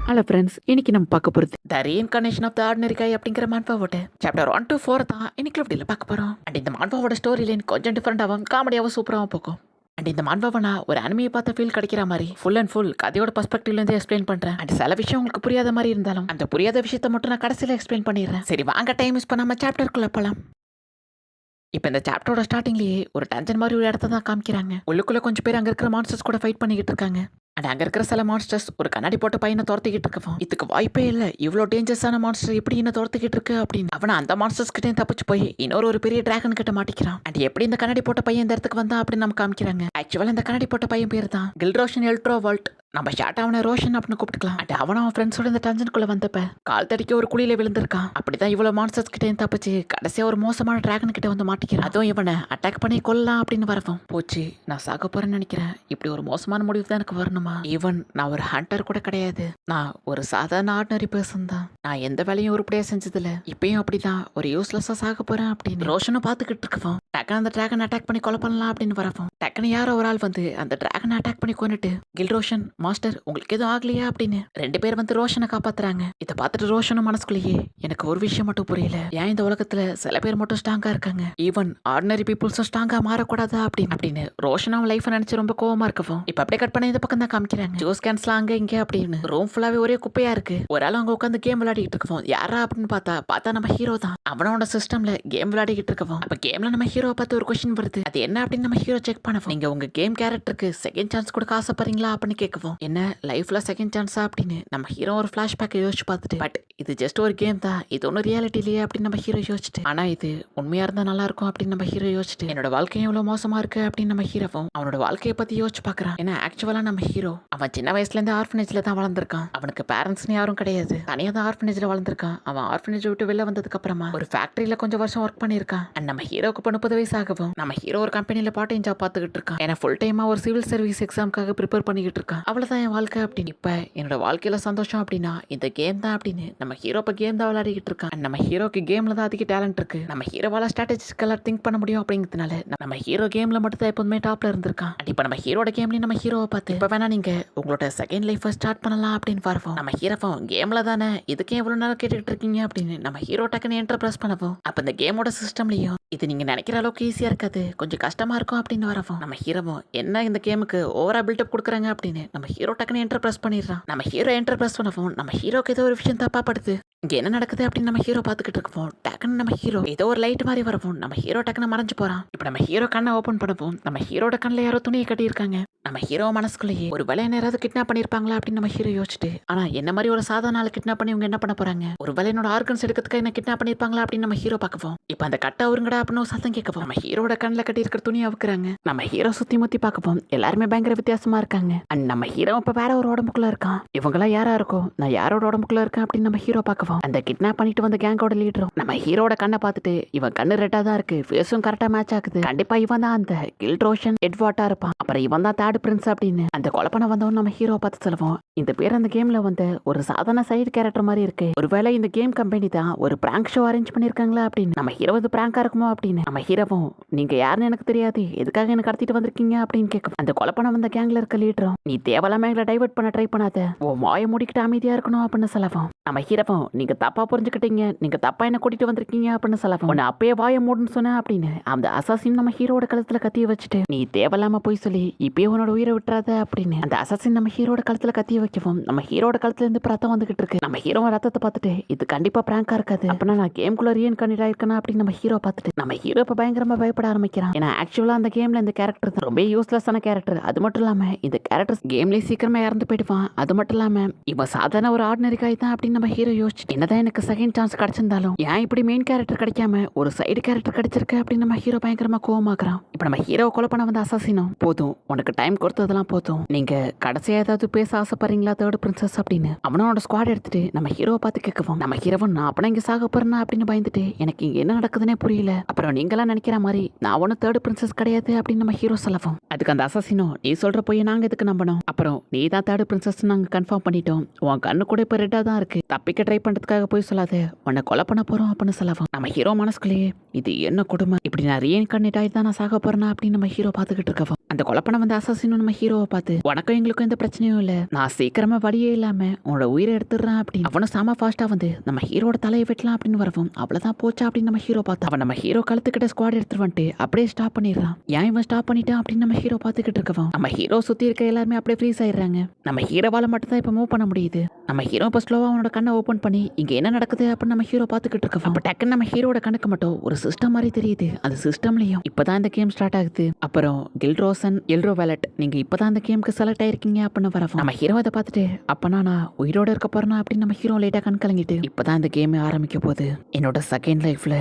Hello friends, இன்னைக்கு நம்ம பார்க்க போகிறது த ரீஇன்கார்னேஷன் ஆஃப் த ஆர்டினரி கை அப்படிங்கிற மான்பாவோட சாப்டர் 1 to 4 தான் இன்னைக்கு இப்படியில் பார்க்க போகிறோம். அண்ட் இந்த மான்பாவோட ஸ்டோரி லைன் கொஞ்சம் டிஃப்ரெண்டாகவும் காமெடியாகவும் சூப்பராகவும் போகும். அண்ட் இந்த மான்பாவனா ஒரு அனிமையை பார்த்த ஃபீல் கிடைக்கிற மாதிரி ஃபுல் அண்ட் ஃபுல் கதையோட பர்ஸ்பெக்டிவ்லேருந்து எக்ஸ்பிளைன் பண்ணுறேன். அண்ட் சில விஷயம் உங்களுக்கு புரியாத மாதிரி இருந்தாலும் அந்த புரியாத விஷயத்தை மட்டும் நான் கடைசியில் எக்ஸ்பிளைன் பண்ணிடுறேன். சரி வாங்க, டைம் யூஸ் பண்ணாமல் சாப்டருக்குள்ளே போகலாம். இப்போ இந்த சாப்டரோட ஸ்டார்டிங்லேயே ஒரு டென்ஷன் மாதிரி ஒரு இடத்த தான் காமிக்கிறாங்க. உள்ளுக்குள்ளே கொஞ்சம் பேர் அங்கே இருக்கிற மான்ஸ்டர்ஸ் கூட ஃபைட் பண்ணிக்கிட்டு இருக்காங்க. அண்ட் அங்கே இருக்கிற சில மான்ஸ்டர்ஸ் ஒரு கண்ணாடி போட்ட பையனை துரத்திக்கிட்டு இருக்கோம். இதுக்கு வாய்ப்பே இல்லை, இவ்வளோ டேஞ்சரஸான மான்ஸ்டர் எப்படி என்ன துரத்திக்கிட்டு இருக்கு அப்படின்னு அவனை அந்த மான்ஸ்டர்ஸ் கிட்டே தப்பிச்சு போய் ஒரு பெரிய டிராகன் கிட்ட மாட்டிக்கிறான். அண்ட் எப்படி இந்த கண்ணாடி போட்ட பையன் இந்த இடத்துக்கு வந்தா அப்படின்னு நம்ம காமிக்கிறாங்க. ஆக்சுவலாக இந்த கண்ணாடி போட்ட பையன் பேர் தான் கில்ரோஷன் எல்ட்ரோவால்ட். நம்ம ஷார்ட் அவனை ரோஷன் அப்படின்னு கூப்பிட்டுக்கலாம். அண்ட் அவன் ஃப்ரெண்ட்ஸோட இந்த டென்ஷனுக்குள்ள வந்தப்ப கால் தடிக்க ஒரு குழியில விழுந்திருக்கான். அப்படிதான் இவ்வளோ மான்ஸ்டர்ஸ் கிட்டே தப்பிச்சு கடைசியா ஒரு மோசமான டிராகன் கிட்ட வந்து மாட்டிக்கிறான். அதுவும் இவனை அட்டாக் பண்ணி கொல்லலாம் அப்படின்னு வரவும் போச்சு, நான் சாக போறேன்னு நினைக்கிறேன். இப்படி ஒரு மோசமான முடிவு தான் எனக்கு வரணுமா? ஈவன் நான் ஒரு ஹண்டர் கூட கிடையாது, நான் ஒரு சாதாரண ஆர்டினரி பர்சன் தான். நான் எந்த வேலையும் உருப்படியா செஞ்சதில்ல, இப்பயும் அப்படிதான் ஒரு யூஸ்லெஸ்ஸா சாக போறேன் அப்படின்னு ரோஷனும் பார்த்துக்கிட்டு இருக்கவும் டக்குனு அந்த டிராகன் அட்டாக் பண்ணி கொலை பண்ணலாம் அப்படின்னு வரவும் டக்குனு யாரோ ஒரு ஆள் வந்து அந்த டிராகனை அட்டாக் பண்ணி கொண்டுட்டு கில் ரோஷன் மாஸ்டர் உங்களுக்கு எதுவும் ஆகலையா அப்படின்னு ரெண்டு பேர் வந்து ரோஷனை காப்பாத்துறாங்க. இதை பார்த்துட்டு ரோஷனும் மனசுக்குள்ளேயே எனக்கு ஒரு விஷயம் மட்டும் புரியல, ஏன் இந்த உலகத்துல சில பேர் மட்டும் ஸ்ட்ராங்கா இருக்காங்க, ஈவன் ஆர்டினரி பீப்புள்ஸும் ஸ்ட்ராங்கா மாறக்கூடாதா அப்படின்னு ரோஷன் அவன் லைஃப் நினைச்சு ரொம்ப கோவமா இருக்கவும் இப்ப அப்படியே கட் பண்ணி இந்த பக்கம் தான் காமிக்கிறாங்க. ஜூஸ் கேன்ஸ்லாம் அங்க இங்க அப்படின்னு ரூம் ஃபுல்லாவே ஒரே குப்பையா இருக்கு. ஒரு ஆள் அங்க உட்காந்து கேம் விளையாடிட்டு இருக்கவும் யாரா அப்படின்னு பார்த்தா நம்ம ஹீரோ தான். அவனோட சிஸ்டம்ல கேம் விளையாடிட்டு இருக்கவும் அப்ப கேம்ல நம்ம ஹீரோ பார்த்து ஒரு கொஸ்டின் வருது, அது என்ன அப்படின்னு நம்ம ஹீரோ செக் பண்ணவும் நீங்க உங்க கேம் கேரக்டருக்கு செகண்ட் சான்ஸ் கொடுக்க ஆசைப்படுறீங்களா அப்படின்னு கேட்கவும் என்ன லைஃப்ல செகண்ட் சான்ஸா அப்படின்னு நம்ம ஹீரோ ஒரு ஃபிளாஷ்பேக் யோசிச்சு பார்த்துட்டு பட் இது ஜஸ்ட் ஒரு கேம் தான், இது ஒன்றும் ரியாலிட்டி இல்லையே அப்படின்னு நம்ம ஹீரோ யோசிச்சுட்டு ஆனா இது உண்மையா இருந்தா நல்லா இருக்கும் அப்படின்னு நம்ம ஹீரோ யோசிச்சுட்டு என்னோட வாழ்க்கையும் எவ்வளவு மோசமா இருக்கு அப்படின்னு நம்ம ஹீரோவும் அவனோட வாழ்க்கையை பத்தி யோசிச்சு பாக்குறான். ஏன்னா ஆக்சுவலா நம்ம ஹீரோ அவன் சின்ன வயசுல இருந்து ஆர்ஃபனேஜ்ல தான் வளர்ந்துருக்கான். அவனுக்கு பேரண்ட்ஸ்னு யாரும் கிடையாது, தனியா தான் ஆர்ஃபனேஜ்ல வளர்ந்துருக்கான். அவன் ஆர்ஃபனேஜ் விட்டு வெளில வந்ததுக்கு அப்புறமா ஒரு ஃபேக்டரியில கொஞ்சம் வருஷம் ஒர்க் பண்ணிருக்கான். அண்ட் நம்ம ஹீரோக்கு இப்போ 30 வயசு ஆகவும் நம்ம ஹீரோ ஒரு கம்பெனில பார்ட் டைம் ஜாப் பார்த்துக்கிட்டு இருக்கான். ஏன்னா ஃபுல் டைமா ஒரு சிவில் சர்வீஸ் எக்ஸாமுக்காக ப்ரிப்பேர் பண்ணிக்கிட்டு இருக்கான். அவ்வளவுதான் என் வாழ்க்கை அப்படின்னு. இப்ப என்னோட வாழ்க்கையில சந்தோஷம் அப்படின்னா இந்த கேம் தான் அப்படின்னு நம்ம ஹீரோ இப்ப கேம் தான் விளையாடிக்கிட்டு இருக்கான். நம்ம ஹீரோக்கு கேம்ல தான் அதிக டேலண்ட் இருக்கு. நம்ம ஹீரோவால ஸ்ட்ராட்டஜிக்கலா திங்க் பண்ண முடியும் அப்படிங்கிறதுனால நம்ம ஹீரோ கேம்ல மட்டும் தான் எப்போதுமே டாப்ல இருந்திருக்கான். இப்ப நம்ம ஹீரோட கேம்லயும் நம்ம ஹீரோவை பார்த்து இப்ப வேணா நீங்க உங்களோட செகண்ட் லைஃப் ஸ்டார்ட் பண்ணலாம் அப்படின்னு வரவும் நம்ம ஹீரோவும் கேம்ல தானே இதுக்கே எவ்வளவு நேரம் கேட்டுக்கிட்டு இருக்கீங்க அப்படின்னு நம்ம ஹீரோ டக்குன்னு என்டர் பிரஸ் பண்ணவும் அப்ப இந்த கேமோட சிஸ்டம்லயும் இது நீங்க நினைக்கிற அளவுக்கு ஈஸியா இருக்காது, கொஞ்சம் கஷ்டமா இருக்கும் அப்படின்னு வரவும் நம்ம ஹீரோவும் என்ன இந்த கேமுக்கு ஓவரா பில்டப் கொடுக்குறாங்க அப்படின்னு நம்ம ஹீரோ டக்குன்னு என்டர் பிரஸ் பண்ணிடுறான். நம்ம ஹீரோ என்டர் பிரஸ் பண்ணவும் நம்ம ஹீரோக்கு ஏதோ ஒரு விஷயம் தப்பா படுது, இங்க என்ன நடக்குது அப்படின்னு நம்ம ஹீரோ பார்த்துக்கிட்டு இருக்கோம். டக்குன்னு நம்ம ஹீரோ ஏதோ ஒரு லைட் மாதிரி வரவும் நம்ம ஹீரோ டக்குன்னு மறைஞ்சு போறான். இப்ப நம்ம ஹீரோ கண்ணை ஓபன் பண்ணவும் நம்ம ஹீரோட கண்ணில் யாரோ துணியை கட்டியிருக்காங்க. நம்ம ஹீரோ மனசுக்குள்ளேயே ஒரு வேலை யாராவது கிட்னாப் பண்ணிருப்பாங்களா அப்படின்னு நம்ம ஹீரோ யோசிச்சுட்டு ஆனா என்ன மாதிரி ஒரு சாதாரண ஆள் கிட்னாப் பண்ணி இவங்க என்ன பண்ண போறாங்க, ஒரு வேலை என்னோட ஆர்கன்ஸ் எடுக்கிறதுக்கு என்ன கிட்னாப் பண்ணிருப்பாங்களா அப்படின்னு நம்ம ஹீரோ பார்க்கவும் இப்ப அந்த கட்டை அவருங்கடா அப்படின்னு சத்தம் கேட்கவும் நம்ம ஹீரோட கண்ணில் கட்டி இருக்கிற துணியை அவுக்குறாங்க. நம்ம ஹீரோ சுத்தி முத்தி பார்க்கவும் எல்லாருமே பயங்கர வித்தியாசமா இருக்காங்க. அண்ட் நம்ம ஹீரோ இப்ப வேற ஒரு உடம்புக்குள்ள இருக்கான். இவங்களாம் யாரா இருக்கும், நான் யாரோட உடம்புக்குள்ள இருக்கேன் அப்படின்னு நம்ம ஹீரோ பார்க்கவும் அந்த கிட்னாப் பண்ணிட்டு வந்த கேங்கோட லீடரும் நம்ம ஹீரோட கண்ணை பார்த்துட்டு இவன் கண்ணு ரெட்டா தான் இருக்கு, ஃபேஸும் கரெக்டா மேட்ச் ஆகுது, கண்டிப்பா இவன் தான் அந்த கில் ரோஷன் எட்வார்டா இருப்பான், அப்புறம் இவன் தான் தேர்ட் பிரின்ஸ் அப்படின்னு அந்த கொலை பண்ண வந்தவன் நம்ம ஹீரோ பார்த்து சொல்லுவோம். இந்த பேர் அந்த கேம்ல வந்து ஒரு சாதாரண சைடு கேரக்டர் மாதிரி இருக்கு, ஒருவேளை இந்த கேம் கம்பெனி தான் ஒரு பிராங்க் ஷோ அரேஞ்ச் பண்ணிருக்காங்களா அப்படின்னு நம்ம ஹீரோ வந்து பிராங்கா இருக்குமோ அப்படின்னு நம்ம ஹீரோவும் நீங்க யாருன்னு எனக்கு தெரியாது, எதுக்காக எனக்கு கடத்திட்டு வந்திருக்கீங்க அப்படின்னு கேட்கும். அந்த கொலை பண்ண வந்த கேங்ல இருக்க லீடரும் நீ தேவையில்லாம எங்களை டைவர்ட் பண்ண ட்ரை பண்ணாத, ஓ வாயை மூடிக்கிட்டு அமைதியா இருக்கணும் அப்படின்னு சொல்லவும் நம்ம ஹீரோவும் நீங்க தப்பா புரிஞ்சுக்கிட்டீங்க, நீங்க தப்பா என்ன கூட்டிட்டு வந்திருக்கீங்க அப்படின்னு சொல்லவும் உன்னை அப்பயே வாயை மூடுன்னு சொன்ன அப்படின்னு அந்த அசாசின் நம்ம ஹீரோட கழுத்துல கத்திய வச்சுட்டு நீ தேவையில்லாம போய் சொல்லி இப்பயே உன்னோட உயிரை விட்டுறாத அப்படின்னு அந்த அசாசின் நம்ம ஹீரோட கழுத்துல கத்திய வைக்கவும் நம்ம ஹீரோட கழுத்துல இருந்து ரத்தம் வந்துகிட்டு இருக்கு. நம்ம ஹீரோ ரத்தத்தை பார்த்துட்டு இது கண்டிப்பா பிராங்கா இருக்காது, அப்படின்னா நான் கேம்குள்ள ரீஇன்கார்னேட் ஆயிருக்கேன் அப்படின்னு நம்ம ஹீரோ பார்த்துட்டு நம்ம ஹீரோ இப்ப பயங்கரமா பயப்பட ஆரம்பிக்கிறான். ஏன்னா ஆக்சுவலா அந்த கேம்ல இந்த கேரக்டர் தான் ரொம்ப யூஸ்லெஸ்ஸான கேரக்டர். அது மட்டும் இல்லாம இந்த கேரக்டர் கேம்லயே சீக்கிரமா இறந்து போயிடுவான். அது மட்டும் இல்லாம இவன் சாதாரண ஒரு ஆர்டினரி காய் தான் அப்படின்னு நம்ம ஹீரோ யோசிச்சு என்னதான் எனக்கு செகண்ட் சான்ஸ் கிடைச்சிருந்தாலும் ஏன் இப்படி மெயின் கேரக்டர் கிடைக்காம ஒரு சைடு கேரக்டர் கிடைச்சிருக்கு அப்படின்னு நம்ம ஹீரோ பயங்கரமா கோவமாக்குறான். இப்ப நம்ம ஹீரோ கொலை பண்ண வந்த அசாசினும் போதும் உனக்கு டைம் கொடுத்ததெல்லாம் போதும், நீங்க கடைசியா ஏதாவது பேச ஆசைப்படுறீங்களா தேர்ட் பிரின்சஸ் அப்படின்னு அவனோட ஸ்குவாட் எடுத்துட்டு நம்ம ஹீரோவை பார்த்து கேட்கவும் நம்ம ஹீரோவும் நான் அப்பனா இங்க சாக போறேன்னா அப்படின்னு பயந்துட்டு எனக்கு இங்க என்ன நடக்குதுன்னே புரியல, அப்புறம் நீங்களாம் நினைக்கிற மாதிரி நான் ஒன்னும் தேர்ட் பிரின்சஸ் கிடையாது அப்படின்னு நம்ம ஹீரோ சொல்லவும் அதுக்கு அந்த அசாசினோ நீ சொல்ற போய் நாங்க எதுக்கு நம்பணும், அப்ப அப்புறம் நீ தான் தேர்ட் பிரின்சஸ் நாங்க கன்ஃபார்ம் பண்ணிட்டோம். உன் கண்ணு கூட இப்ப ரெட்டா தான் இருக்கு. தப்பிக்க ட்ரை பண்றதுக்காக போய் சொல்லாத. உன்னை கொலை பண்ண போறோம் அப்படின்னு சொல்லவும் நம்ம ஹீரோ மனசுக்குள்ளேயே இது என்ன கொடுமை, இப்படி நான் ரீஇன்கார்னேட் ஆகி தான் நான் சாக போறேனா அப்படின்னு நம்ம ஹீரோ பாத்துக்கிட்டு இருக்கவும் அந்த கொலை பண்ண வந்த அசாசினும் நம்ம ஹீரோவை பார்த்து உனக்கும் எங்களுக்கும் எந்த பிரச்சனையும் இல்ல, நான் சீக்கிரமா வழியே இல்லாம உன்னோட உயிரை எடுத்துடுறேன் அப்படின்னு அவனும் சாம ஃபாஸ்டா வந்து நம்ம ஹீரோட தலையை வெட்டலாம் அப்படின்னு வரவும் அவ்வளவுதான் போச்சா அப்படின்னு நம்ம ஹீரோ பார்த்தா அவன் நம்ம ஹீரோ கழுத்துக்கிட்ட ஸ்குவாட் எடுத்துட்டு வந்துட்டு அப்படியே ஸ்டாப் பண்ணிடுறான். ஏன் இவன் ஸ்டாப் பண்ணிட்டான் அப்படின்னு நம்ம ஹீரோ பாத்துக்கிட்டு இருக்கவும் நம்ம ஹீரோ சுத்தி இருக்க எல்லாருமே அப்படியே ஃப்ரீஸ் ஆயிடுறாங்க. நம்ம ஹீரோவால மட்டும் தான் இப்ப மூவ் பண்ண முடியுது. நம்ம ஹீரோ இப்ப ஸ்லோவா அவனோட கண்ணை ஓபன் பண்ணி இங்க என்ன நடக்குது அப்படின்னு நம்ம ஹீரோ பாத்துக்கிட்டு இருக்கோம். அப்ப டக்குன்னு நம்ம ஹீரோட கண்ணுக்கு மட்டும் ஒரு சிஸ்டம் மாதிரி தெரியுது. அந்த சிஸ்டம்லயும் இப்பதான் இந்த கேம் ஸ்டார்ட் ஆகுது. அப்புறம் கில்ரோசன் எல்ரோ வேலட் நீங்க இப்பதான் இந்த கேமுக்கு செலக்ட் ஆயிருக்கீங்க அப்படின்னு வரவும் நம்ம ஹீரோ அதை பார்த்துட்டு அப்பனா நான் உயிரோட இருக்க போறேனா அப்படின்னு நம்ம ஹீரோ லைட்டா கண் கலங்கிட்டு இப்பதான் இந்த கேம் ஆரம்பிக்க போகுது, என்னோட செகண்ட் லைஃப்ல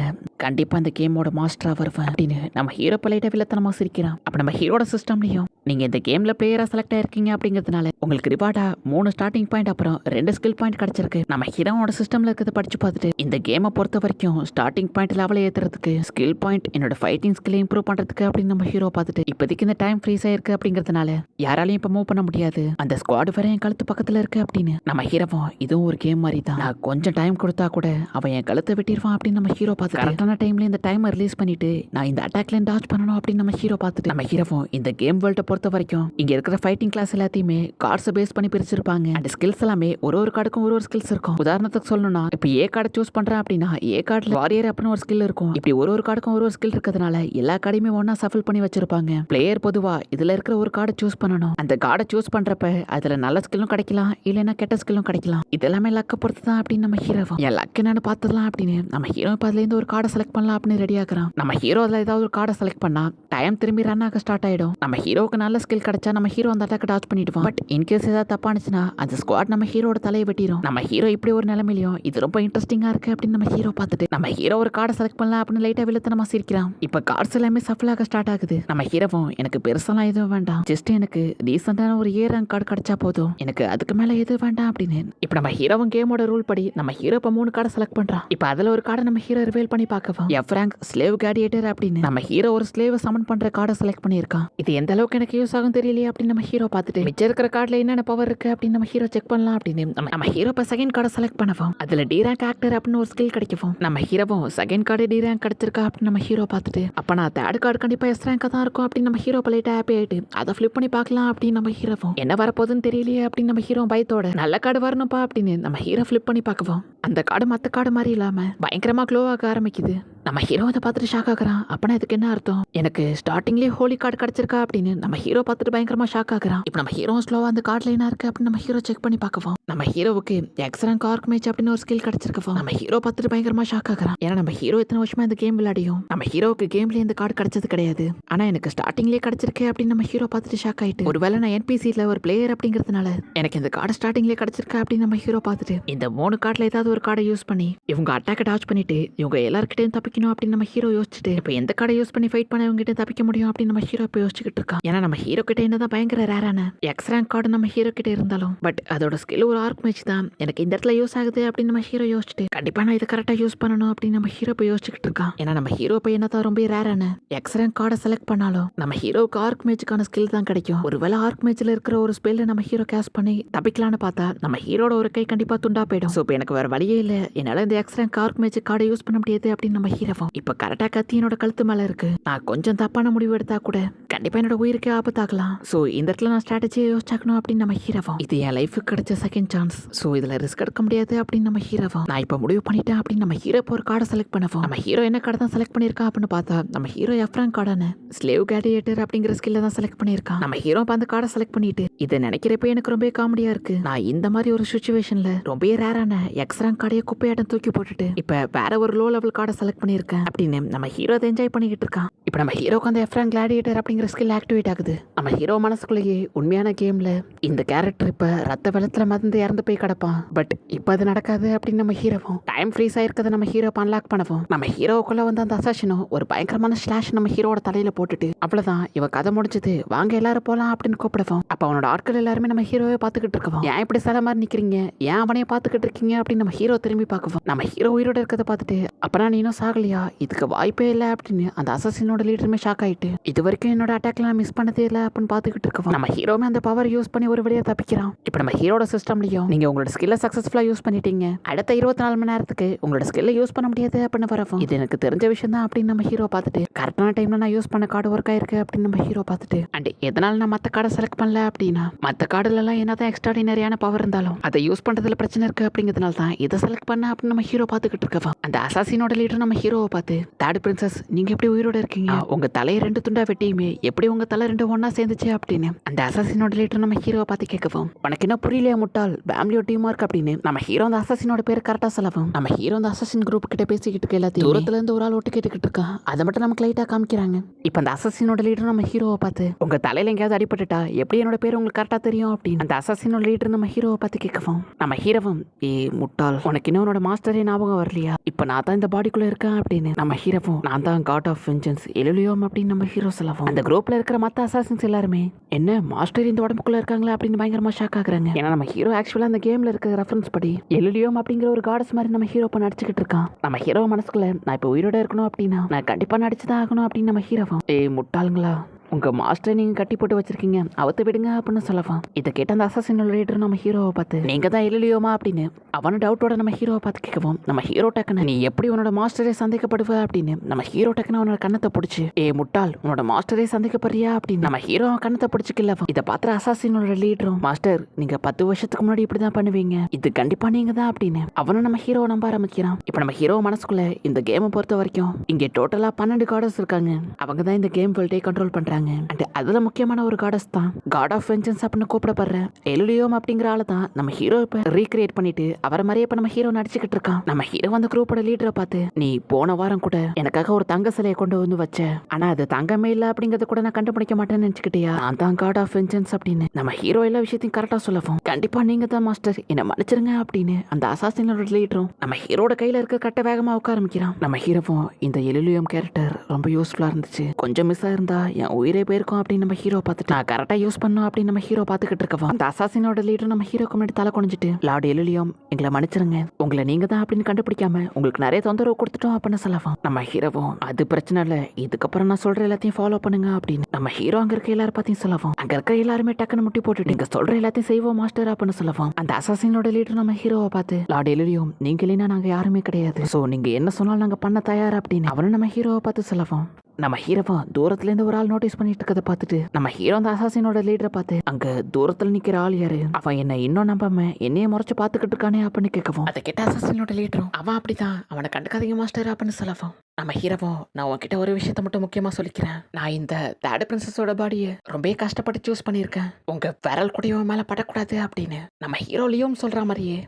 கண்டிப்பா இந்த கேமோட மாஸ்டரா வருவேன் அப்படின்னு நம்ம ஹீரோ லைட்டா வில்லத்தனமா சிரிக்கிறான். அப்ப நம்ம ஹீரோட சிஸ்டம்லயும் நீங்க இந்த கேம்ல பிளேயரா செலக்ட் ஆயிருக்கீங்க அப்படிங்கிறதுனால உங்களுக்கு ரிவார்டா 3 ஸ்டார்டிங் பாயிண்ட் அப்புறம் 2 ஸ்கில் பாயிண்ட் கிடைச்சிருக்கு. நம்ம ஹீரோவோட சிஸ்டம்ல இருக்கிறத படிச்சு பார்த்துட்டு இந்த கேமை பொறுத்த வரைக்கும் ஸ்டார்டிங் பாயிண்ட் லெவல ஏத்துறதுக்கு ஸ்கில் பாயிண்ட் என்னோட ஃபைட்டிங் ஸ்கில் இம்ப்ரூவ் பண்றதுக்கு அப்படின்னு நம்ம ஹீரோ பார்த்துட்டு இப்போதைக்கு இந்த டைம் ஃப்ரீஸ் ஆயிருக்கு அப்படிங்கிறதுனால யாராலையும் இப்ப மூவ் பண்ண முடியாது, அந்த ஸ்குவாட் வேற என் கழுத்து பக்கத்துல இருக்கு அப்படின்னு நம்ம ஹீரோவும் இதுவும் ஒரு கேம் மாதிரி தான், நான் கொஞ்சம் டைம் கொடுத்தா கூட அவன் என் கழுத்தை வெட்டிடுவான் அப்படின்னு நம்ம ஹீரோ பார்த்து கரெக்டான டைம்ல இந்த டைமை ரிலீஸ் பண்ணிட்டு நான் இந்த அட்டாக்ல டாச் பண்ணணும் அப்படின்னு நம்ம ஹீரோ பார்த்துட்டு நம்ம ஹீரோவும் இந்த கேம் வேர்ல்ட பொறுத்த வரைக்கும் இங்க இருக்கிற ஃபைட்டிங் கிளாஸ் எல்லாத்தையுமே கார்ட்ஸை பேஸ் பண்ணி பிரிச்சிருப்பாங்க. அந்த ஸ்கில்ஸ் எல்லாமே ஒரு கார்டுக்கும் ஒரு ஸ்கில்ஸ் இருக்கும். உதாரணத்துக்கு சொல்லணும்னா இப்ப ஏ கார்டை சூஸ் பண்றேன் அப்படின்னா ஏ கார்டுல வாரியர் அப்படின்னு ஒரு ஸ்கில் இருக்கும். இப்படி ஒரு கார்டுக்கும் ஒரு ஸ்கில் இருக்கிறதுனால எல்லா கார்டையுமே ஒன்னா சஃபில் பண்ணி வச்சிருப்பாங்க. பிளேயர் பொதுவா இதுல இருக்கிற ஒரு கார்டை சூஸ் பண்ணணும். அந்த கார்டை சூஸ் பண்றப்ப அதுல நல்ல ஸ்கில்லும் கிடைக்கலாம் இல்லைன்னா கெட்ட ஸ்கில்லும் கிடைக்கலாம். இதெல்லாமே லக்க பொறுத்து தான் அப்படின்னு நம்ம ஹீரோ என் லக் என்னன்னு பார்த்துடலாம் அப்படின்னு நம்ம ஹீரோ இப்ப அதுல இருந்து ஒரு கார்டை செலக்ட் பண்ணலாம் அப்படின்னு ரெடி ஆகுறான். நம்ம ஹீரோ அதுல ஏதாவது ஒரு கார்டை செலக்ட் பண்ணா டைம் திரும்பி ரன் ஆக ஸ்டார்ட் ஆயிடும். நம்ம ஹீரோக்கு நல்ல ஸ்கில் கிடைச்சா நம்ம ஹீரோ அந்த அட்டாக் டாச் பண்ணிடுவோம். பட் இன்கேஸ் ஏதாவது தப்பானுச்சுன்னா அந்த ஸ்குவாட் நம்ம ஹீரோட தலையை வெட்டிடும். நம்ம ஹீரோ இப்படி ஒரு நிலைமையிலும் இது ரொம்ப இன்ட்ரெஸ்டிங்கா இருக்கு அப்படின்னு நம்ம ஹீரோ பார்த்துட்டு நம்ம ஹீரோ ஒரு கார்டை செலக்ட் பண்ணலாம் அப்படின்னு லைட்டா விழுத்தனமா சிரிக்கிறான். இப்ப கார்ட்ஸ் எல்லாமே சஃபில் ஆக ஸ்டார்ட் ஆகுது. நம்ம ஹீரோவும் எனக்கு பெருசெல்லாம் எதுவும் வேண்டாம், ஜஸ்ட் எனக்கு ரீசெண்டான ஒரு ஏ ரேங்க் கார்டு கிடைச்சா போதும், எனக்கு அதுக்கு மேல எதுவும் வேண்டாம் அப்படின்னு இப்ப நம்ம ஹீரோவும் கேமோட ரூல் படி நம்ம ஹீரோ இப்ப 3 கார்டை செலக்ட் பண்றான். இப்ப அதுல ஒரு கார்டை நம்ம ஹீரோ ரிவீல் பண்ணி பார்க்கவும் எஃப் ரேங்க் ஸ்லேவ் கிளாடியேட்டர் அப்படின்னு நம்ம ஹீரோ ஒரு ஸ்லேவ் சமன் பண்ற கார்டை செலக்ட் பண்ணியிருக்கான். இது எந்த அளவுக்கு எனக்கு யூஸ் ஆகும் தெரியலையே அப்படின்னு நம்ம ஹீரோ பார்த்துட்டு மிச்சம் இருக்கிற கார்டுல என்னென்ன பவர் இருக்கு அப்படின்னு நம்ம ஹீரோ செக் பண்ணலாம் அப்படின்னு நம்ம ஹீரோ இப்ப செகண்ட் கார்டை செலக்ட் பண்ணவும் அதுல டி ரேங்க் ஆக்டர் அப்படின்னு ஒரு ஸ்கில் கிடைக்கும். நம்ம ஹீரோவும் செகண்ட் கார்டு டி ரேங்க் கிடைச்சிருக்கா அப்படின்னு நம்ம ஹீரோ பார்த்துட்டு அப்ப நான் தேர்ட் கார்டு கண்டிப்பா எஸ் ரேங்கா தான் இருக்கும் அப்படின்னு நம்ம ஹீரோ லைட்டா ஹாப்பி ஆயிட்டு அதை ஃபிளிப் பண்ணி பார்க்கலாம் அப்படின்னு நம்ம ஹீரோவும் என்ன வரப்போகுதுன்னு தெரியலையே அப்படின்னு நம்ம ஹீரோ பயத்தோட நல்ல கார்டு வரணும்ப்பா அப்படின்னு நம்ம ஹீரோ ஃபிளிப் பண்ணி பார்க்கவும் அந்த கார்டு மற்ற கார்டு மாதிரி இல்லாம பயங்கரமா க்ளோ ஆக ஆரம்பிக்குது. நம்ம ஹீரோ அதை பார்த்துட்டு ஷாக் ஆகுறான். அப்பனா இதுக்கு என்ன அர்த்தம், எனக்கு ஸ்டார்டிங்லேயே ஹோலி கார்டு கிடைச்சிருக்கா அப்படின்னு நம்ம ஹீரோ பார்த்துட்டு பயங்கரமா ஷாக் ஆகுறான். இப்போ நம்ம ஹீரோ ஸ்லோவா அந்த கார்டுல என்ன இருக்கு அப்படின்னு நம்ம ஹீரோ செக் பண்ணி பார்க்கவும் நம்ம ஹீரோவுக்கு எக்ஸலன்ட் ஆர்க் மேட்ச் அப்படின்னு ஒரு ஸ்கில் கிடைச்சிருக்கோம். நம்ம ஹீரோ பார்த்துட்டு பயங்கரமா ஷாக் ஆகுறான். ஏன்னா நம்ம ஹீரோ இத்தனை வருஷமா இந்த கேம் விளையாடியும் நம்ம ஹீரோவுக்கு கேம்ல இந்த கார்டு கிடைச்சது கிடையாது. ஆனா எனக்கு ஸ்டார்டிங்லேயே கிடைச்சிருக்கு அப்படின்னு நம்ம ஹீரோ பார்த்துட்டு ஷாக் ஆயிட்டு ஒருவேளை நான் என்பிசில ஒரு பிளேயர் அப்படிங்கிறதுனால எனக்கு இந்த கார்டு ஸ்டார்டிங்லேயே கிடைச்சிருக்கா அப்படின்னு நம்ம ஹீரோ பார்த்துட்டு இந்த 3 கார்டுல ஏதாவது ஒரு கார்டை யூஸ் பண்ணி இவங்க அட்டாக்கை டாச் பண்ணிட்டு இவங்க எல்லார்கிட்டையும் தப்பிக்கணும் அப்படின்னு நம்ம ஹீரோ யோசிச்சுட்டு இப்போ எந்த கார்டை யூஸ் பண்ணி ஃபைட் பண்ண இவங்க கிட்ட தப்பிக்க முடியும் அப்படின்னு நம்ம ஹீரோ இப்போ யோசிச்சுக்கிட்டு இருக்கான். ஏன்னா நம்ம ஹீரோ கிட்ட என்னதான் பயங்கர ரேரான எக்ஸ் ரேங்க் கார்டு நம்ம ஹீரோ கிட்ட இருந்தாலும் பட் அதோட ஸ்கில் ஒரு ஆர்க் மேட்ச் தான் எனக்கு இந்த இடத்துல யூஸ் ஆகுது அப்படின்னு நம்ம ஹீரோ யோசிச்சுட்டு கண்டிப்பா நான் இதை கரெக்டா யூஸ் பண்ணணும் அப்படின்னு நம்ம ஹீரோ இப்போ யோசிச்சுக்கிட்டு இருக்கான். ஏன்னா நம்ம ஹீரோ இப்போ என்னதான் ரொம்ப ரேரான எக்ஸ் ரேங்க் கார்டை செலக்ட் பண்ணாலும் நம்ம ஹீரோவுக்கு ஆர்க் மேட்சுக்கான ஸ்கில் தான் கிடைக்கும். ஒருவேளை ஆர்க் மேட்ச்ல இருக்கிற ஒரு ஸ்பெல்ல நம்ம ஹீரோ கேஸ் பண்ணி தப்பிக்கலான்னு பார்த்தா நம்ம ஹீரோட ஒரு கை கண்டிப்பா துண்டா போயிடும். ஸோ இப்போ எனக்கு வேற வழியே இல்லை, என்னால இந்த எக்ஸ் ரேங்க் ஆர்க் மேட்ச் கார்டை யூஸ் பண்ண முடியாது அப்படின்னு நம்ம ஹீரோவும் இப்போ கரெக்டா கத்தி என்னோட கழுத்து மேல இருக்கு, நான் கொஞ்சம் தப்பான முடிவு எடுத்தா கூட கண்டிப்பா என்னோட உயிருக்கே ஆபத்தாகலாம். ஸோ இந்த இடத்துல நான் ஸ்ட்ராட்டஜியை யோசிச்சாக்கணும் அப்படின்னு நம்ம ஹீரோவும் இது என் லைஃபுக்கு கிடைச்ச செகண்ட் சான்ஸ், ஸோ இதுல ரிஸ்க் எடுக்க முடியாது அப்படின்னு நம்ம ஹீரோவும் நான் இப்போ முடிவு பண்ணிட்டேன் அப்படின்னு நம்ம ஹீரோ ஒரு கார்டை செலக்ட் பண்ணவும் நம்ம ஹீரோ என்ன கார்டை தான் செலக்ட் பண்ணியிருக்கா அப்படின்னு பார்த்தா நம்ம ஹீரோ எஃப் ரேங்க் கார்டான ஸ்லேவ் கிளாடியேட்டர் அப்படிங்கிற ஸ்கில்ல தான் செலக்ட் பண்ணியிருக்கான். நம்ம ஹீரோ அந்த கார்டை செலக்ட் பண்ணிட்டு இதை நினைக்கிறப்ப எனக்கு ரொம்ப காமெடியா இருக்கு. நான் இந்த மாதிரி ஒரு சுச்சுவேஷன்ல ரொம்ப ரேரான எக்ஸ் ரேங்க் கார்டையை குப்பையாட்டம் தூக்கி போட்டுட்டு இப்ப வேற ஒரு லோ லெவல் கார்டை செலக்ட் பண்ணியிருக்கேன் அப்படின்னு நம்ம ஹீரோ என்ஜாய் பண்ணிக்கிட்டு இருக்கான். இப்போ நம்ம ஹீரோக்கு அந்த எஃப் ரேங்க் கிளாடியேட்டர் அப்படிங்கிற ஸ்கில் ஆக்டிவேட் ஆகுது. நம்ம ஹீரோ மனசுக்குள்ளேயே உண்மையான கேம்ல இந்த கேரக்டர் இப்ப ரத்த வெள்ளத்துல இருந்து இறந்து போய் கிடப்பான். பட் இப்போ அது நடக்காது அப்படின்னு நம்ம ஹீரோவும் டைம் ஃப்ரீஸ் ஆயிருக்கதை நம்ம ஹீரோ அன்லாக் பண்ணவும் நம்ம ஹீரோக்குள்ள வந்து அந்த அசாசினும் ஒரு பயங்கரமான ஸ்லாஷ் நம்ம ஹீரோட தலையில போட்டுட்டு அவ்வளவுதான் இவ கதை முடிஞ்சது, வாங்க எல்லாரும் போலாம் அப்படின்னு கூப்பிடுவோம். அப்ப அவனோட ஆட்கள் எல்லாருமே நம்ம ஹீரோவை பார்த்துக்கிட்டு இருக்கோம். ஏன் இப்படி சில மாதிரி நிக்கிறீங்க, ஏன் அவனையே பார்த்துக்கிட்டு இருக்கீங்க அப்படின்னு நம்ம ஹீரோ திரும்பி பார்க்குவோம். நம்ம ஹீரோ உயிரோட இருக்கிறத பார்த்துட்டு அப்பனா நீ இன்னும் சாகலையா, இதுக்கு வாய்ப்பே இல்லை அப்படின்னு அந்த அசாசினோட லீடருமே ஷாக் ஆயிட்டு இது வரைக்கும் என்னோட அட்டாக்லாம் மிஸ் பண்ணதே இல்லை அப்படின்னு பார்த்துக்கிட்டு இருக்கோம். நம்ம ஹீரோமே அந்த பவர் யூஸ் பண்ணி ஒரு வழியா தப்பிக்கிறான். இப்போ நம்ம ஹீரோட சிஸ்டம்லயும் நீங்க உங்களோட ஸ்கில்லை சக்சஸ்ஃபுல்லா யூஸ் பண்ணிட்டீங்க, அடுத்த 24 மணி நேரத்துக்கு உங்களோட ஸ்கில்லை யூஸ் பண்ண முடியாது அப்படின்னு வரவும் இது எனக்கு தெரிஞ்ச விஷயம் தான் அப்படின்னு நம்ம ஹீரோ பார்த்துட்டு கரெக்டான டைம்ல நான் யூஸ் பண்ண கார்டு ஒர்க் ஆயிருக்கு அப்படின்னு நம்ம ஹீரோ பார்த்துட்டு அண்ட் எதனால நான் மற்ற கார்டை செலக்ட் பண்ணல அப்படின்னா மற்ற கார்டுல எல்லாம் என்னதான் எக்ஸ்ட்ராடினரியான பவர் இருந்தாலும் அதை யூஸ் பண்றதுல பிரச்சனை இருக்கு அப்படிங்கிறதுனால தான் இதை செலக்ட் பண்ண அப்படின்னு நம்ம ஹீரோ பார்த்துக்கிட்டு இருக்கவா. அந்த அசாசினோட லீடர் நம்ம ஹீரோவை பார்த்து தேர்ட் பிரின்சஸ் நீங்க எப்படி உயிரோட இருக்கீங்க, உங்க தலையை 2 துண்டா வெட்டியுமே எப்படி உங்க தலை 2 ஒன்னா சேர்ந்துச்சு அப்படின்னு அந்த அசாசினோட லீடர் நம்ம ஹீரோவை பார்த்து கேட்கவும் உனக்கு என்ன புரியலையா முட்டாள், ஃபேமிலியோ டீமா இருக்கு அப்படின்னு நம்ம ஹீரோ அந்த அசாசினோட பேர் கரெக்டா சொல்லவும் நம்ம ஹீரோ அந்த அசாசின் குரூப் கிட்ட பேசிக்கிட்டு இருக்க எல்லாத்தையும் தூரத்துல இருந்து ஒரு ஆள் ஒட்டு கேட்டுக்கிட்டு இருக்கான். அதை மட்டும் நமக்கு லைட்டா காமிக்கிறாங்க. இப்ப அந்த அசாசினோட லீடர் நம்ம ஹீரோவை பார்த்து உங்க தலையில எங்கேயாவது அடிபட்டுட்டா எப்படி என்னோட பேர் உங்களுக்கு கரெக்டா தெரியும் அப்படின்னு அந்த அசாசினோட லீடர் நம்ம ஹீரோவை பார்த்து கேட்கவும் நம்ம ஹீரோவும் ஏ முட்டாள் உனக்கு இன்னும் உன்னோட மாஸ்டரே ஞாபகம் வரலையா, இப்ப நான் தான் இந்த பாடிக்குள்ள இருக்கேன் அப்படின்னு நம்ம ஹீரோவும் நான் தான் காட் ஆஃப் வெஞ்சன்ஸ் எலிலியோம் அப்படின்னு நம்ம ஹீரோ சொல்லவும் அந்த குரூப்ல இருக்கிற மத்த அசாசின்ஸ் எல்லாருமே என்ன மாஸ்டர் இந்த உடம்புக்குள்ள இருக்காங்களா அப்படின்னு பயங்கரமா ஷாக் ஆகுறாங்க. ஏன்னா நம்ம ஹீரோ ஆக்சுவலா அந்த கேம்ல இருக்க ரெஃபரன்ஸ் படி எலிலியோம் அப்படிங்கிற ஒரு காடஸ் மாதிரி நம்ம ஹீரோ நடிச்சுக்கிட்டு இருக்கான். நம்ம ஹீரோ மனசுக்குள்ள நான் இப்ப உயிரோட இருக்கணும் அப்படின்னா நான் கண்டிப்பா நடிச்சுதான் ஆகணும் அப்படின்னு நம்ம ஹீரோவும் முட்டாளுங்களா உங்க மாஸ்டரை நீங்க கட்டி போட்டு வச்சிருக்கீங்க அவத்தை விடுங்க அப்படின்னு சொல்லலாம். இதை கேட்ட அந்த அசாசினோட லீடர் நம்ம ஹீரோவை பார்த்து நீங்க தான் எலிலியோமா அப்படின்னு அவன டவுட்டோட நம்ம ஹீரோவை பார்த்து கேட்கவும் நம்ம ஹீரோ டக்குன்னு நீ எப்படி உன்னோட மாஸ்டரே சந்தேகப்படுவ அப்படின்னு நம்ம ஹீரோ டக்குன்னு அவனோட கண்ணத்தை பிடிச்சி முட்டாள் உன்னோட மாஸ்டரே சந்தேகப்படுறியா அப்படின்னு நம்ம ஹீரோ கண்ணத்தை பிடிச்சிக்கல. இதை பார்த்து அசாசினோட லீடரும் மாஸ்டர் நீங்க 10 வருஷத்துக்கு முன்னாடி இப்படிதான் பண்ணுவீங்க, இது கண்டிப்பா நீங்க தான் அப்படின்னு அவனும் நம்ம ஹீரோவை நம்ப ஆரம்பிக்கிறான். இப்ப நம்ம ஹீரோ மனசுக்குள்ள இந்த கேமை பொறுத்த வரைக்கும் இங்க டோட்டலா 12 கார்டர்ஸ் இருக்காங்க, அவங்க தான் இந்த கேம் வேர்ல்டே கண்ட்ரோல் பண்றாங்க. அதுல முக்கியமான ஒரு காடஸ் தான் காட் ஆஃப் வெஞ்சன்ஸ் அப்படின்னு கூப்பிடப்படுற எலிலியோம் அப்படிங்கிற ஆளை தான் நம்ம ஹீரோ இப்ப ரீக்ரியேட் பண்ணிட்டு அவரை மாதிரியே இப்ப நம்ம ஹீரோ நடிச்சுக்கிட்டு இருக்கான். நம்ம ஹீரோ அந்த குரூப்போட லீடரை பார்த்து நீ போன வாரம் கூட எனக்காக ஒரு தங்க சிலையை கொண்டு வந்து வச்ச, ஆனா அது தங்கமே இல்ல அப்படிங்கறத கூட நான் கண்டுபிடிக்க மாட்டேன்னு நினைச்சுக்கிட்டியா, நான் தான் காட் ஆஃப் வெஞ்சன்ஸ் அப்படின்னு நம்ம ஹீரோ எல்லா விஷயத்தையும் கரெக்டா சொல்லவும் கண்டிப்பா நீங்க தான் மாஸ்டர் என்ன மன்னிச்சிருங்க அப்படின்னு அந்த அசாசினோட லீடரும் நம்ம ஹீரோட கையில இருக்க கட்ட வேகமா உட்கார ஆரம்பிக்கிறான். நம்ம ஹீரோவும் இந்த எலிலியோம் கேரக்டர் ரொம்ப யூஸ்ஃபுல்லா இருந்துச்சு, கொஞ்சம் மிஸ் ஆயிருந்தா என் உயிரே போயிருக்கும் அப்படின்னு நம்ம ஹீரோ பார்த்துட்டு நான் கரெக்டா யூஸ் பண்ணோம் அப்படின்னு நம்ம ஹீரோ பார்த்துக்கிட்டு இருக்கோம். அந்த அசாசினோட லீடர் நம்ம ஹீரோக்கு முன்னாடி தலை குனிஞ்சிட்டு லார்ட் எலிலியோம் எங்களை மன்னிச்சிருங்க, உங்களை நீங்க தான் அப்படின்னு கண்டுபிடிக்காம உங்களுக்கு நிறைய தொந்தரவு கொடுத்துட்டோம் அப்படின்னு சொல்லலாம். நம்ம ஹீரோவும் அது பிரச்சனை இல்ல, இதுக்கப்புறம் நான் சொல்ற எல்லாத்தையும் ஃபாலோ பண்ணுங்க அப்படின்னு நம்ம ஹீரோ அங்க இருக்க எல்லாரும் பத்தியும் சொல்லவும் அங்க இருக்க எல்லாருமே டக்குன்னு முட்டி போட்டுட்டு நீங்க சொல்ற எல்லாத்தையும் செய்வோம் மாஸ்டர் அப்படின்னு சொல்லவும் அந்த அசாசினோட லீடர் நம்ம ஹீரோவை பார்த்து லார்ட் எலிலியோம் நீங்க இல்லைன்னா நாங்க யாருமே கிடையாது, சோ நீங்க என்ன சொன்னாலும் நாங்க பண்ண தயார் அப்படின்னு அவனும் நம்ம ஹீரோவை பார்த்து சொல்லவும் நம்ம ஹீரோவா தூரத்துல இருந்து ஒரு ஆள் நோட்டீஸ் பண்ணிட்டு இருக்கதை பார்த்துட்டு நம்ம ஹீரோ அந்த அசாசினோட லீடரை பார்த்து அங்க தூரத்துல நிக்கிற ஆள் யாரு, அவன் என்ன இன்னும் நம்பாம என்னைய முறைச்சு பாத்துக்கிட்டு இருக்கானே அப்படின்னு கேட்கவும் அதை கேட்ட அசாசினோட லீடரும் அவன் அப்படிதான் அவனை கண்டுக்காதீங்க மாஸ்டர் அப்படின்னு சொல்லவும் நம்ம ஹீரோவோ நான் உன்கிட்ட ஒரு விஷயத்த மட்டும் முக்கியமா சொல்லிக்கிறேன், நான் இந்த தேர்ட் பிரின்சஸோட பாடியை ரொம்ப கஷ்டப்பட்டு சூஸ் பண்ணியிருக்கேன், உங்க விரல் கூடயோ மேல படக்கூடாது அப்படின்னு நம்ம ஹீரோலையும் சொல்ற மாதிரியே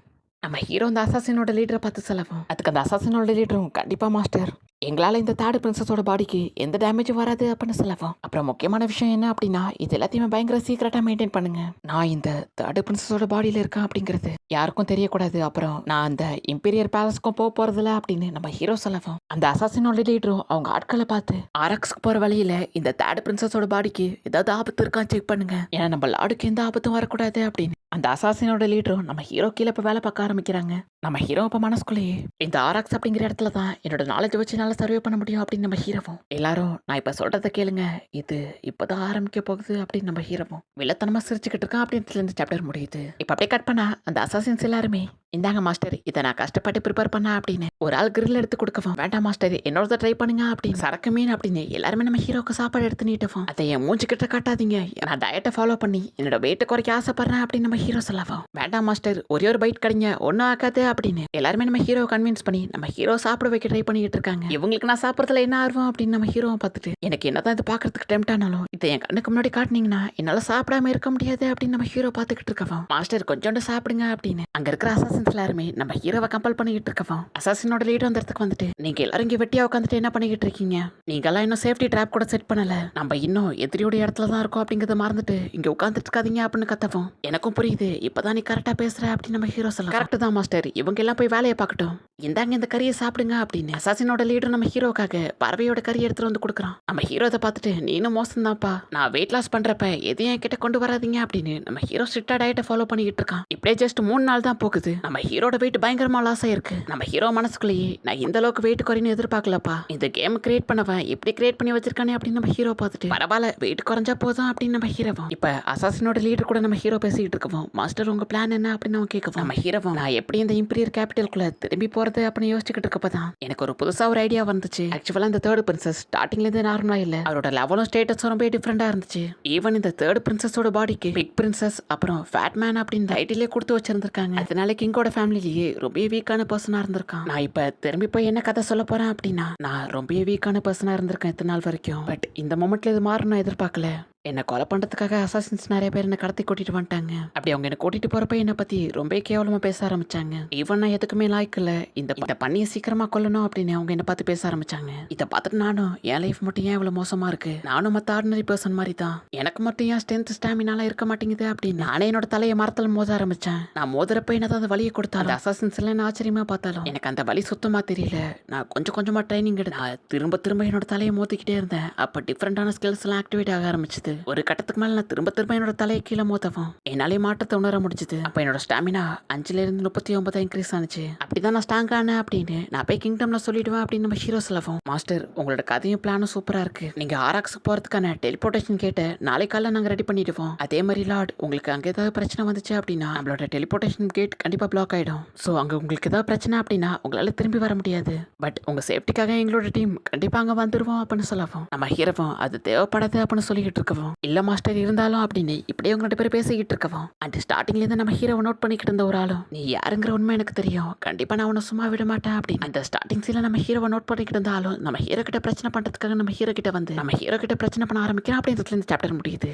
நம்ம ஹீரோ அந்த அசாசினோட லீடரை பார்த்து சொல்லவும் அதுக்கு அந்த அசாசினோட லீடரும் கண்டிப்பா மாஸ்டர் எங்களால் இந்த தேர்ட் பிரின்சஸோட பாடிக்கு எந்த டேமேஜும் வராது அப்படின்னு சொல்லவும் அப்புறம் முக்கியமான விஷயம் என்ன அப்படின்னா இது எல்லாத்தையுமே பயங்கர சீக்கிரட்டா மெயின்டைன் பண்ணுங்க, நான் இந்த தேர்ட் பிரின்சஸோட பாடியில இருக்கேன் அப்படிங்கிறது யாருக்கும் தெரியக்கூடாது, அப்புறம் நான் அந்த இம்பீரியர் பேலஸ்க்கும் போறதில்ல அப்படின்னு நம்ம ஹீரோ சொல்லவும் அந்த அசாசினோட லீடரும் அவங்க ஆட்களை பார்த்து ஆரக்ஸ்க்கு போற வழியில இந்த தேர்ட் பிரின்சஸோட பாடிக்கு ஏதாவது ஆபத்து இருக்கான்னு செக் பண்ணுங்க, ஏன்னா நம்ம லாடுக்கு எந்த ஆபத்தும் வரக்கூடாது அப்படின்னு அந்த அசாசினோட லீடரும் நம்ம ஹீரோ கீழே இப்ப வேலை பார்க்க ஆரம்பிக்கிறாங்க. நம்ம ஹீரோ இப்ப மனசுக்குள்ளேயே இந்த ஆராக்ஸ் அப்படிங்கிற இடத்துல தான் என்னோட நாலேஜ் வச்சு நல்லா சர்வே பண்ண முடியும் அப்படின்னு நம்ம ஹீரோவும் எல்லாரும் நான் இப்ப சொல்றதை கேளுங்க, இது இப்பதான் ஆரம்பிக்க போகுது அப்படின்னு நம்ம ஹீரோவும் வில்லத்தனமா சிரிச்சுக்கிட்டு இருக்கான் அப்படின்னு இந்த சாப்டர் முடியுது. இப்ப அப்படியே கட் பண்ணா அந்த அசாசின்ஸ் எல்லாருமே இந்தாங்க மாஸ்டர் இதை நான் கஷ்டப்பட்டு ப்ரிப்பேர் பண்ண அப்படின்னு ஒரு ஆள் கிரில் எடுத்து கொடுக்கவும் வேண்டாம் மாஸ்டர் என்னோட ட்ரை பண்ணுங்க அப்படின்னு சரக்கு மீன் அப்படின்னு எல்லாருமே நம்ம ஹீரோக்கு சாப்பாடு எடுத்து நீட்டுவோம், அதை என் மூஞ்சிக்கிட்ட காட்டாதீங்க, நான் டயட்டை ஃபாலோ பண்ணி என்னோட வெயிட்டை குறைக்க ஆசைப்படுறேன் அப்படின்னு நம்ம ஹீரோ சொல்லவும் வேண்டாம் மாஸ்டர் ஒரே ஒரு பைட் கிடைங்க ஒன்னும் ஆக்காது அப்படின்னு எல்லாருமே நம்ம ஹீரோ கன்வின்ஸ் பண்ணி நம்ம ஹீரோ சாப்பிட வைக்க ட்ரை பண்ணிட்டு இருக்காங்க. இவங்களுக்கு நான் சாப்பிட்றதுல என்ன ஆர்வம் அப்படின்னு நம்ம ஹீரோவை பார்த்துட்டு எனக்கு என்னதான் இது பாக்குறதுக்கு டெம்ட் ஆனாலும் இதை என் கண்ணுக்கு முன்னாடி காட்டினீங்கன்னா என்னால சாப்பிடாம இருக்க முடியாது அப்படின்னு நம்ம ஹீரோ பார்த்துக்கிட்டு இருக்கோம். மாஸ்டர் கொஞ்சோண்டு சாப்பிடுங்க அப்படின்னு அங்க இருக்கிற அசாசின்ஸ் அசாசின்ஸ் எல்லாருமே நம்ம ஹீரோவை கம்பல் பண்ணிக்கிட்டு இருக்கோம். அசாசினோட லீடர் அந்த இடத்துக்கு வந்துட்டு நீங்க எல்லாரும் இங்க வெட்டியா உட்காந்துட்டு என்ன பண்ணிக்கிட்டு இருக்கீங்க? நீங்க எல்லாம் இன்னும் சேஃப்டி ட்ராப் கூட செட் பண்ணல. நம்ம இன்னும் எதிரியோட இடத்துல தான் இருக்கோம் அப்படிங்கறத மறந்துட்டு இங்க உட்காந்துட்டு இருக்காதீங்க அப்படின்னு கத்தவும். எனக்கும் புரியுது இப்பதான் நீ கரெக்டா பேசுற அப்படின்னு நம்ம ஹீரோ சொல்ல. கரெக்ட் தான் மாஸ்டர், இவங்க எல்லாம் போய் வேலையை பார்க்கட்டும். இந்தாங்க இந்த கறியை சாப்பிடுங்க அப்படின்னு அசாசினோட லீடர் நம்ம ஹீரோக்காக பறவையோட கறி எடுத்துட்டு வந்து கொடுக்குறான். நம்ம ஹீரோ அதை பார்த்துட்டு நீனும் மோசம் தான்ப்பா, நான் வெயிட் லாஸ் பண்றப்ப எதையும் என்கிட்ட கொண்டு வராதீங்க அப்படின்னு நம்ம ஹீரோ ஸ்ட்ரிக்டா டயட்டை ஃபாலோ பண்ணிக்கிட்டு இருக்கான். இப்படியே ஜஸ்ட் 3 நாள் தான் போகுது. நம்ம ஹீரோட வெயிட் பயங்கரமா லாஸ் ஆயிருக்கு. நம்ம ஹீரோ மனசுக்குள்ளேயே நான் இந்த அளவுக்கு வெயிட் குறைன்னு எதிர்பார்க்கலப்பா, இந்த கேம் கிரியேட் பண்ணவன் எப்படி கிரியேட் பண்ணி வச்சிருக்கானே அப்படின்னு நம்ம ஹீரோ பார்த்துட்டு பரவாயில்ல வெயிட் குறைஞ்சா போதும் அப்படின்னு நம்ம ஹீரோவும். இப்ப அசாசினோட லீடர் கூட நம்ம ஹீரோ பேசிக்கிட்டு இருக்கோம். மாஸ்டர் உங்க பிளான் என்ன அப்படின்னு அவன் கேட்கவும் நம்ம ஹீரோவும் நான் எப்படி இந்த இம்பீரியர் கேபிட்டலுக்குள்ள திரும்பி போறது அப்படின்னு யோசிச்சுக்கிட்டு இருக்கப்பதான் எனக்கு ஒரு புதுசா ஒரு ஐடியா வந்துச்சு. ஆக்சுவலா இந்த தேர்ட் பிரின்சஸ் ஸ்டார்டிங்ல இருந்து நார்மலா இல்ல, அவரோட லெவலும் ஸ்டேட்டஸும் ரொம்ப டிஃபரெண்டா இருந்துச்சு. ஈவன் இந்த தேர்ட் பிரின்சஸோட பாடிக்கு பிக் பிரின்சஸ் அப்புறம் ஃபேட் மேன் அப்படின்னு டைட்டிலே கொடுத்து வச்சிருந்திருக்காங்க. அதனால கிங்கோட ஃபேமிலிலேயே ரொம்ப வீக்கான பர்சனா இருந்திருக்கான். நான் இப்ப திரும்பி போய் என்ன கதை சொல்ல போறேன் அப்படின்னா நான் ரொம்ப வீக்கான பர்சனா இருந்திருக்கேன் இத்தனை நாள் வரைக்கும். பட் இந்த மொமெண்ட்ல இது மாறும் நான் எதிர்பார்க்கல. என்ன கொலை பண்றதுக்காக அசாசின்ஸ் நிறைய பேர் என்ன கடத்தி கூட்டிட்டு வந்துட்டாங்க. அப்படி அவங்க என்ன கூட்டிட்டு போறப்ப என்ன பத்தி ரொம்ப கேவலமா பேச ஆரம்பிச்சாங்க. ஈவன் நான் எதுக்குமே லாய்க்கு இல்ல, இந்த பண்ணியை சீக்கிரமா கொல்லணும் அப்படின்னு அவங்க என்ன பார்த்து பேச ஆரம்பிச்சாங்க. இதை பார்த்துட்டு நானும் என் லைஃப் மட்டும் ஏன் இவ்வளவு மோசமா இருக்கு, நானும் மத்த ஆர்டினரி பர்சன் மாதிரி தான், எனக்கு மட்டும் ஏன் ஸ்ட்ரென்த் ஸ்டாமினாலாம் இருக்க மாட்டேங்குது அப்படின்னு நானே என்னோட தலையை மரத்துல மோத ஆரம்பிச்சேன். நான் மோதுறப்ப என்னதான் அந்த வலியை கொடுத்தாலும் அசாசின்ஸ் எல்லாம் என்ன ஆச்சரியமா பார்த்தாலும் எனக்கு அந்த வலி சுத்தமா தெரியல. நான் கொஞ்சம் கொஞ்சமா ட்ரைனிங் எடுத்து திரும்ப திரும்ப என்னோட தலையை மோதிக்கிட்டே இருந்தேன். அப்ப டிஃப்ரெண்டான ஸ்கில்ஸ் எல்லாம் ஆக்டிவேட் ஆக ஆரம்பிச்சது. ஒரு கட்டத்துக்கு மேல நான் திரும்ப திரும்ப என்னோட தலையை கீழே மோதவும் என்னாலே மாற்றத்தை உணர முடிஞ்சது. அப்ப என்னோட ஸ்டாமினா 5ல இருந்து 39 இன்க்ரீஸ் ஆனிச்சு. அப்படிதான் நான் ஸ்ட்ராங் ஆனேன் அப்படின்னு நான் போய் கிங்டம்ல சொல்லிடுவேன் அப்படின்னு நம்ம ஹீரோ சொல்லவும் மாஸ்டர் உங்களோட கதையும் பிளானும் சூப்பரா இருக்கு. நீங்க ஆராக்ஸ் போறதுக்கான டெலிபோர்டேஷன் கேட்டு நாளை காலைல நாங்க ரெடி பண்ணிடுவோம். அதே மாதிரி லார்ட் உங்களுக்கு அங்க ஏதாவது பிரச்சனை வந்துச்சு அப்படின்னா நம்மளோட டெலிபோர்டேஷன் கேட் கண்டிப்பா பிளாக் ஆயிடும். சோ அங்க உங்களுக்கு ஏதாவது பிரச்சனை அப்படின்னா உங்களால திரும்பி வர முடியாது. பட் உங்க சேஃப்டிக்காக எங்களோட டீம் கண்டிப்பா அங்க வந்துருவோம் அப்படின்னு சொல்லவும் நம்ம ஹீரோவும் அது தேவைப்படாது அப்படின்னு சொல்லிக்கிட்டு இருக்கவும் இல்ல மாஸ்டர் இருந்தாலும் அப்படின்னு இப்படியே உங்க 2 பேரும் பேசிக்கிட்டு இருக்கவும் அண்ட் ஸ்டார்டிங்ல இருந்து நம்ம ஹீரோவை நோட் பண்ணிக்கிட்டு இருந்த ஒரு ஆளும் நீ யாருங்கிற உண்மை எனக்கு தெரியும், கண்டிப்பா நான் உன்னை சும்மா விட மாட்டேன் அப்படின்னு அந்த ஸ்டார்டிங் சீல நம்ம ஹீரோவை நோட் பண்ணிக்கிட்டு இருந்தாலும் நம்ம ஹீரோ கிட்ட பிரச்சனை பண்றதுக்காக நம்ம ஹீரோ கிட்ட வந்து நம்ம ஹீரோ கிட்ட பிரச்சனை பண்ண ஆரம்பிக்கிறோம். அப்படின்றதுல இந்த சாப்டர் முடியுது.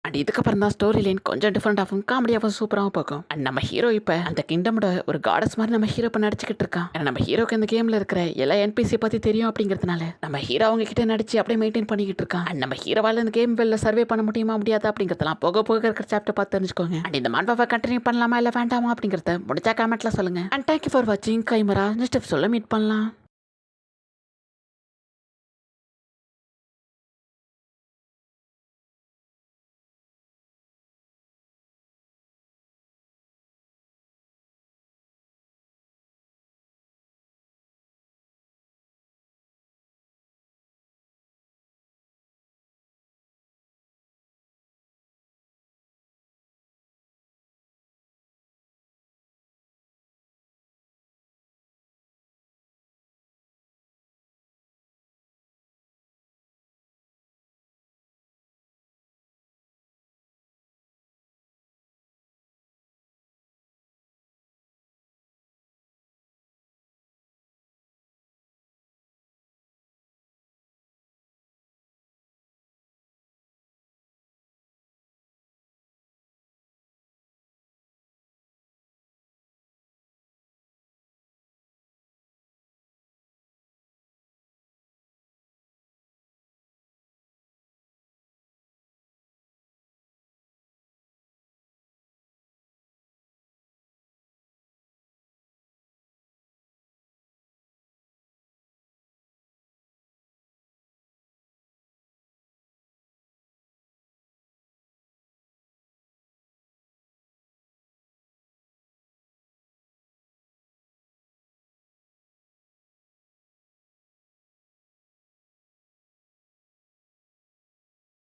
அண்ட் இதுக்கப்புறம் தான் ஸ்டோரி லைன் கொஞ்சம் டிஃப்ரெண்டாகவும் காமெடியாகவும் சூப்பராகவும் போகும். அண்ட் நம்ம ஹீரோ இப்போ அந்த கிங்டமோட ஒரு காடஸ் மாதிரி நம்ம ஹீரோ இப்போ நடிச்சுக்கிட்டு இருக்கான். ஏன்னா நம்ம ஹீரோக்கு இந்த கேம்ல இருக்கிற எல்லா என்பிசி பத்தி தெரியும் அப்படிங்கிறதுனால நம்ம ஹீரோ அவங்க கிட்ட நடிச்சு அப்படியே மெயின்டைன் பண்ணிக்கிட்டு இருக்கான். அண்ட் நம்ம ஹீரோவால இந்த கேம் வெளில சர்வே பண்ண முடியுமா முடியாதா அப்படிங்கிறதெல்லாம் போக போக இருக்கிற சாப்டர் பார்த்து தெரிஞ்சுக்கோங்க. அண்ட் இந்த மான்வாவை கண்டினியூ பண்ணலாமா இல்லை வேண்டாமா அப்படிங்கிறத முடிச்சா கமெண்ட்ல சொல்லுங்க. அண்ட் தேங்க்யூ ஃபார் வாட்சிங். கைமரா நெக்ஸ்ட் சொல்ல மீட் பண்ணலாம்.